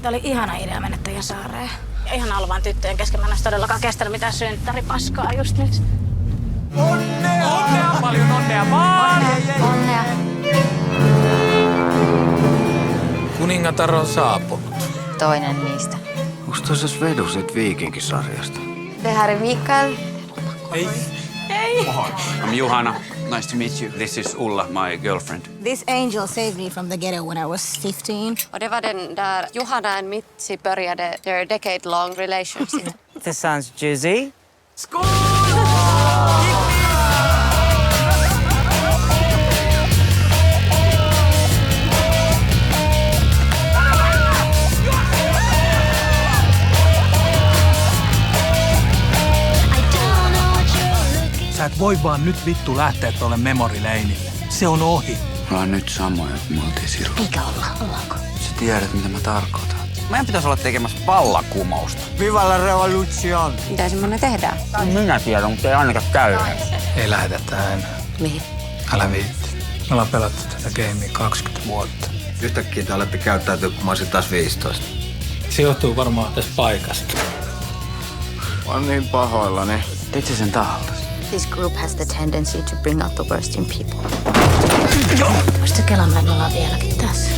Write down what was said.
Tää oli ihana idea mennä teidän saareen. Ja ihan ollut vaan tyttöjen kesken. Mä en todellakaan kestänyt mitään synttäripaskaa just nyt. Onnea! Onnea! Paljon onnea vaan! Onnea. Kuningatar on saapunut. Toinen niistä. Onko tuossa Svedu siitä Viikinkisarjasta? Det här är Mikael. Ei. I'm Johanna. Nice to meet you. This is Ulla, my girlfriend. This angel saved me from the ghetto when I was 15. Och det var den där Johanna och Mitzi började their decade-long relationship. This sounds juicy. Skål! Sä et voi vaan nyt vittu lähteä tuolle memorileinille. Se on ohi. Me ollaan nyt samoja, että me oltiin silloin. Eikä ollaanko? Sä tiedät, mitä mä tarkoitan. Meidän pitäisi olla tekemässä vallakumousta. Viva la revolution! Mitä semmoinen tehdään? Minä tiedän, mutta ei ainakaan käy. Ei lähetetä enää. Mihin? Älä viitti. Me ollaan pelattu tätä gamea 20 vuotta. Yhtäkkiä te olette käyttäytyä, kun mä olisin taas 15. Se johtuu varmaan tästä paikasta. Mä oon niin pahoillani. Teit sä sen tahaltas? This group has the tendency to bring out the worst in people. Voisitko kelaa, me ollaan vieläkin tässä?